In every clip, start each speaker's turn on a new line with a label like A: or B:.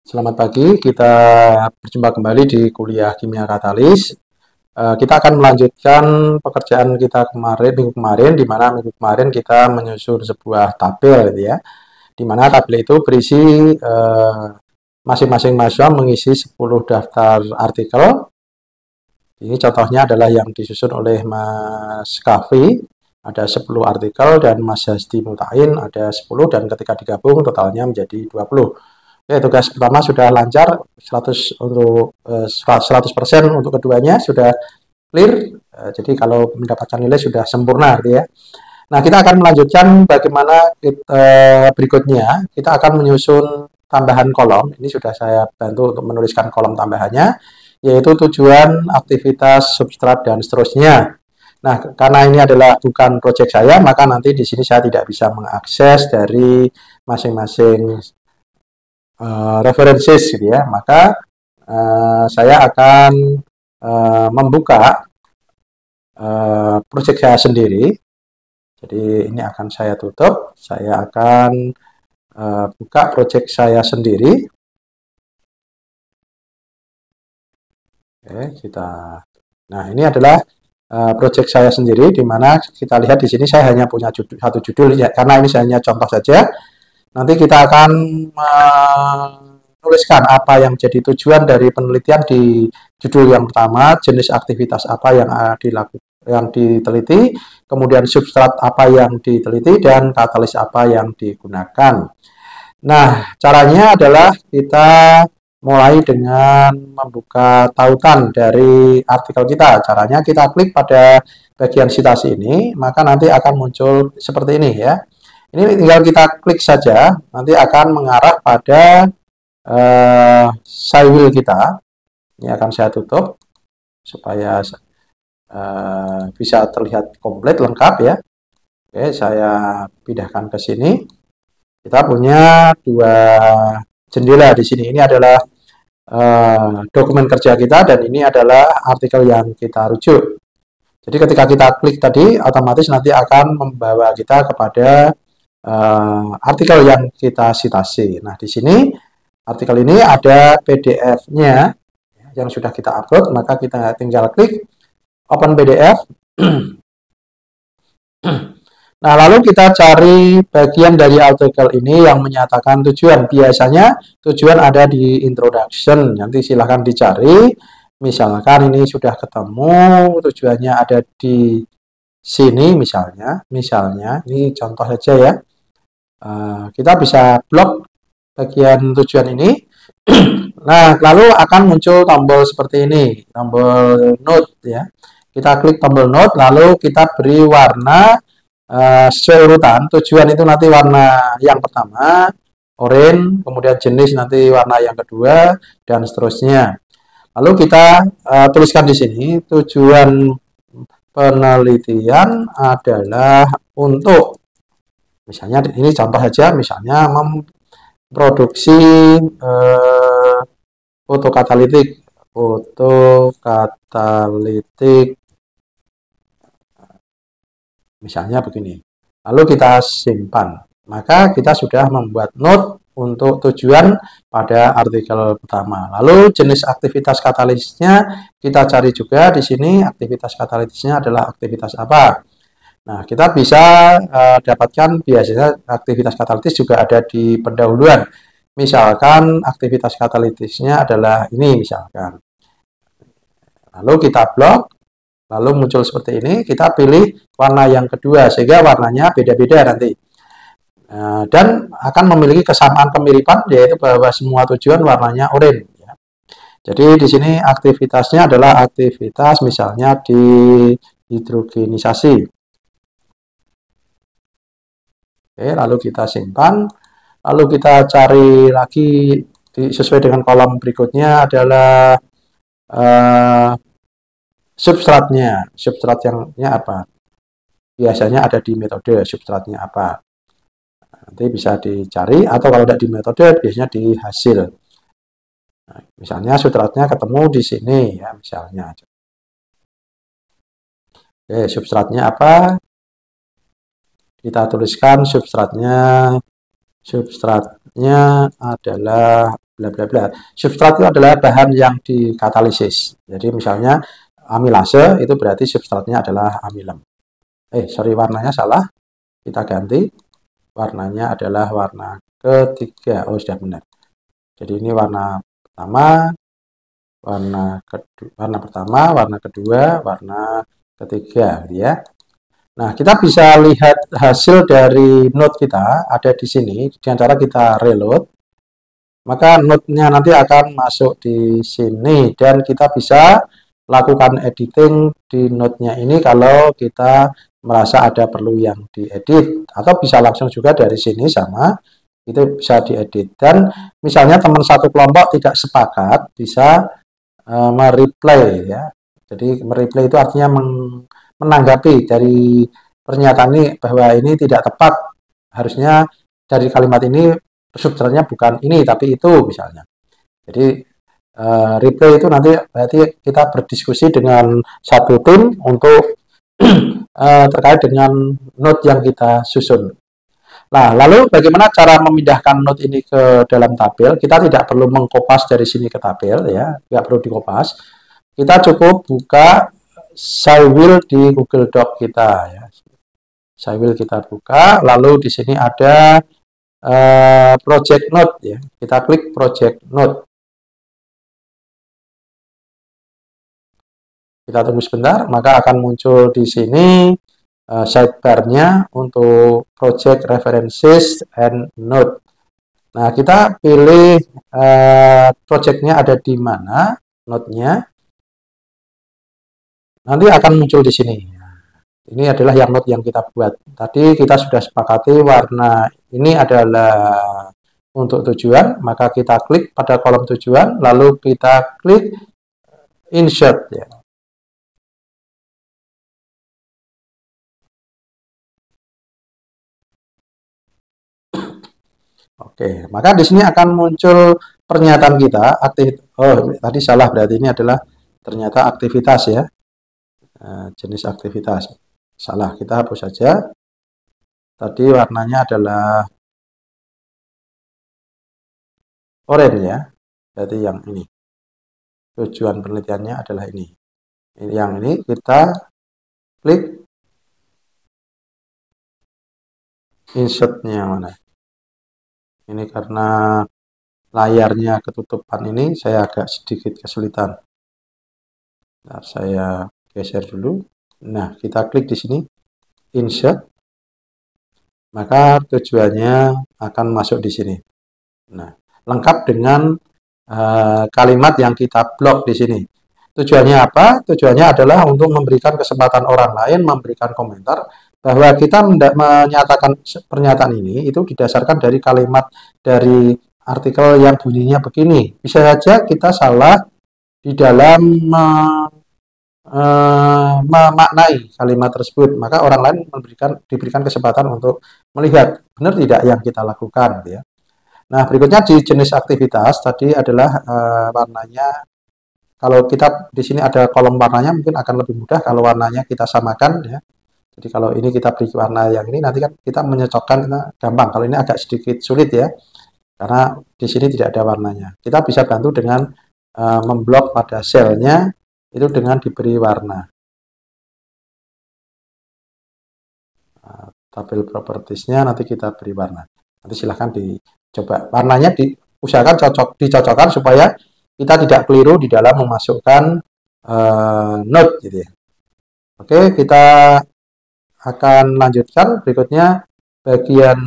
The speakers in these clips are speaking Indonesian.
A: Selamat pagi, kita berjumpa kembali di kuliah Kimia Katalis. Kita akan melanjutkan pekerjaan kita minggu kemarin, di mana minggu kemarin kita menyusun sebuah tabel, gitu ya. Di mana tabel itu berisi masing-masing mahasiswa mengisi 10 daftar artikel. Ini contohnya adalah yang disusun oleh Mas Kafi, ada 10 artikel, dan Mas Hasdi Mutain ada 10, dan ketika digabung totalnya menjadi 20. Oke, tugas pertama sudah lancar, 100% untuk keduanya sudah clear. Jadi kalau mendapatkan nilai sudah sempurna, gitu ya. Nah, kita akan melanjutkan bagaimana berikutnya. Kita akan menyusun tambahan kolom. Ini sudah saya bantu untuk menuliskan kolom tambahannya, yaitu tujuan, aktivitas, substrat, dan seterusnya. Nah, karena ini adalah bukan proyek saya, maka nanti di sini saya tidak bisa mengakses dari masing-masing references, gitu ya. Maka saya akan membuka proyek saya sendiri. Jadi ini akan saya tutup. Saya akan buka proyek saya sendiri. Oke, Nah, ini adalah proyek saya sendiri, di mana kita lihat di sini saya hanya punya satu judul, ya, karena ini hanya contoh saja. Nanti kita akan menuliskan apa yang jadi tujuan dari penelitian di judul yang pertama, jenis aktivitas apa yang diteliti, kemudian substrat apa yang diteliti, dan katalis apa yang digunakan. Nah, caranya adalah kita mulai dengan membuka tautan dari artikel kita. Caranya kita klik pada bagian sitasi ini, maka nanti akan muncul seperti ini, ya. Ini tinggal kita klik saja, nanti akan mengarah pada SciWheel kita. Ini akan saya tutup supaya bisa terlihat komplit, lengkap, ya. Oke, saya pindahkan ke sini. Kita punya dua jendela di sini. Ini adalah dokumen kerja kita, dan ini adalah artikel yang kita rujuk. Jadi ketika kita klik tadi, otomatis nanti akan membawa kita kepada artikel yang kita citasi. Nah, di sini artikel ini ada PDF-nya yang sudah kita upload, maka kita tinggal klik open PDF. Nah, lalu kita cari bagian dari artikel ini yang menyatakan tujuan. Biasanya tujuan ada di introduction, nanti silahkan dicari. Misalkan ini sudah ketemu, tujuannya ada di sini misalnya ini contoh saja, ya. Kita bisa blok bagian tujuan ini. Nah, lalu akan muncul tombol seperti ini, tombol note, ya. Kita klik tombol note, lalu kita beri warna sesuai urutan. Tujuan itu nanti warna yang pertama oranye, kemudian jenis nanti warna yang kedua, dan seterusnya. Lalu kita tuliskan di sini, tujuan penelitian adalah untuk, misalnya ini contoh saja, misalnya memproduksi fotokatalitik, misalnya begini. Lalu kita simpan. Maka kita sudah membuat note untuk tujuan pada artikel pertama. Lalu jenis aktivitas katalisnya kita cari juga di sini. Aktivitas katalisnya adalah aktivitas apa? Nah, kita bisa dapatkan biasanya aktivitas katalitis juga ada di pendahuluan. Misalkan aktivitas katalitisnya adalah ini, misalkan. Lalu kita blok. Lalu muncul seperti ini, kita pilih warna yang kedua, sehingga warnanya beda-beda nanti. Dan akan memiliki kesamaan kemiripan, yaitu bahwa semua tujuan warnanya oranye. Ya. Jadi di sini aktivitasnya adalah aktivitas misalnya di hidrogenisasi. Oke, lalu kita simpan. Lalu kita cari lagi sesuai dengan kolom berikutnya adalah substratnya apa? Biasanya ada di metode substratnya apa. Nanti bisa dicari, atau kalau tidak di metode, biasanya di hasil. Nah, misalnya substratnya ketemu di sini, ya, misalnya. Oke, substratnya apa? Kita tuliskan substratnya adalah bla bla bla. Substrat itu adalah bahan yang dikatalisis. Jadi misalnya amilase itu berarti substratnya adalah amilem. Sorry, warnanya salah. Kita ganti. Warnanya adalah warna ketiga. Oh, sudah benar. Jadi ini warna pertama, warna pertama, warna kedua, warna ketiga, ya. Nah, kita bisa lihat hasil dari node kita ada di sini dengan cara kita reload. Maka node-nya nanti akan masuk di sini dan kita bisa lakukan editing di node-nya ini kalau kita merasa ada perlu yang diedit, atau bisa langsung juga dari sini sama itu bisa diedit. Dan misalnya teman satu kelompok tidak sepakat, bisa mereplay, ya. Jadi mereplay itu artinya menanggapi dari pernyataan ini bahwa ini tidak tepat, harusnya dari kalimat ini substratnya bukan ini tapi itu misalnya. Jadi replay itu nanti berarti kita berdiskusi dengan satu tim untuk terkait dengan node yang kita susun. Nah, lalu bagaimana cara memindahkan node ini ke dalam tabel? Kita tidak perlu mengkopas dari sini ke tabel, ya, tidak perlu dikopas. Kita cukup buka Cywheel di Google Doc kita, ya. Cywheel kita buka, lalu di sini ada project node, ya. Kita klik project node. Kita tunggu sebentar, maka akan muncul di sini sidebar-nya untuk project references and node. Nah, kita pilih project-nya ada di mana, node-nya. Nanti akan muncul di sini. Ini adalah yang node yang kita buat. Tadi kita sudah sepakati warna ini adalah untuk tujuan, maka kita klik pada kolom tujuan, lalu kita klik insert, ya. Oke, maka di sini akan muncul pernyataan kita tadi salah, berarti ini adalah ternyata aktivitas, ya. Jenis aktivitas. Salah, kita hapus saja. Tadi warnanya adalah oranye, ya. Berarti yang ini. Tujuan penelitiannya adalah ini. Yang ini kita klik insert-nya mana. Ini karena layarnya ketutupan ini, saya agak sedikit kesulitan. Nah, saya geser dulu. Nah, kita klik di sini, insert. Maka tujuannya akan masuk di sini. Nah, lengkap dengan kalimat yang kita blok di sini. Tujuannya apa? Tujuannya adalah untuk memberikan kesempatan orang lain memberikan komentar bahwa kita menyatakan pernyataan ini itu didasarkan dari kalimat dari artikel yang bunyinya begini. Bisa saja kita salah di dalam memaknai kalimat tersebut, maka orang lain diberikan kesempatan untuk melihat benar tidak yang kita lakukan, ya. Nah, berikutnya di jenis aktivitas tadi adalah warnanya. Kalau kita di sini ada kolom warnanya, mungkin akan lebih mudah kalau warnanya kita samakan, ya. Jadi kalau ini kita beri warna yang ini, nanti kan kita menyocokkan, gampang. Kalau ini agak sedikit sulit, ya, karena di sini tidak ada warnanya. Kita bisa bantu dengan memblok pada selnya itu dengan diberi warna. Nah, tabel propertiesnya nanti kita beri warna. Nanti silahkan dicoba. Warnanya diusahakan dicocokkan supaya kita tidak keliru di dalam memasukkan node, gitu, ya. Oke, kita akan lanjutkan. Berikutnya, bagian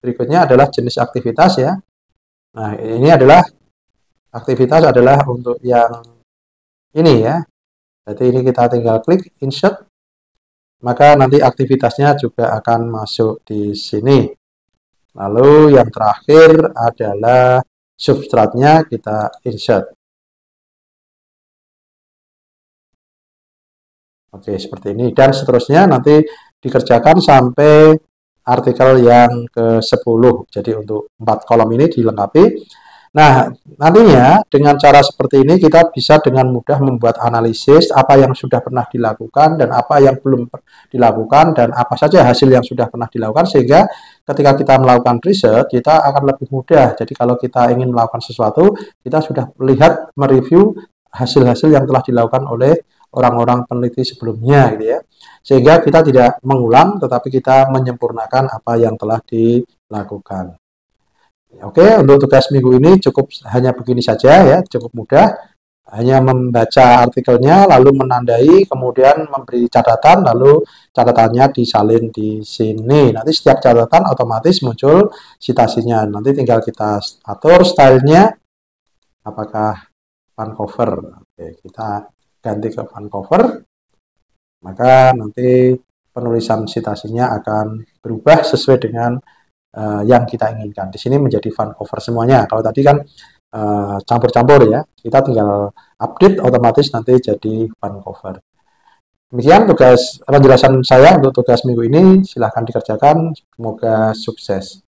A: berikutnya adalah jenis aktivitas, ya. Nah, ini adalah aktivitas adalah untuk yang ini, ya. Jadi ini kita tinggal klik insert, maka nanti aktivitasnya juga akan masuk di sini. Lalu yang terakhir adalah substratnya kita insert. Oke, seperti ini. Dan seterusnya nanti dikerjakan sampai artikel yang ke-10. Jadi untuk 4 kolom ini dilengkapi. Nah, nantinya dengan cara seperti ini kita bisa dengan mudah membuat analisis apa yang sudah pernah dilakukan dan apa yang belum dilakukan dan apa saja hasil yang sudah pernah dilakukan sehingga ketika kita melakukan riset kita akan lebih mudah. Jadi kalau kita ingin melakukan sesuatu, kita sudah melihat, mereview hasil-hasil yang telah dilakukan oleh orang-orang peneliti sebelumnya gitu ya. Sehingga kita tidak mengulang tetapi kita menyempurnakan apa yang telah dilakukan. Oke, untuk tugas minggu ini cukup hanya begini saja ya, cukup mudah. Hanya membaca artikelnya, lalu menandai, kemudian memberi catatan, lalu catatannya disalin di sini. Nanti setiap catatan otomatis muncul citasinya. Nanti tinggal kita atur stylenya, apakah Vancouver. Oke, kita ganti ke Vancouver, maka nanti penulisan citasinya akan berubah sesuai dengan yang kita inginkan. Di sini menjadi Vancouver semuanya. Kalau tadi kan campur-campur ya, kita tinggal update otomatis nanti jadi Vancouver. Demikian tugas penjelasan saya untuk tugas minggu ini. Silahkan dikerjakan. Semoga sukses.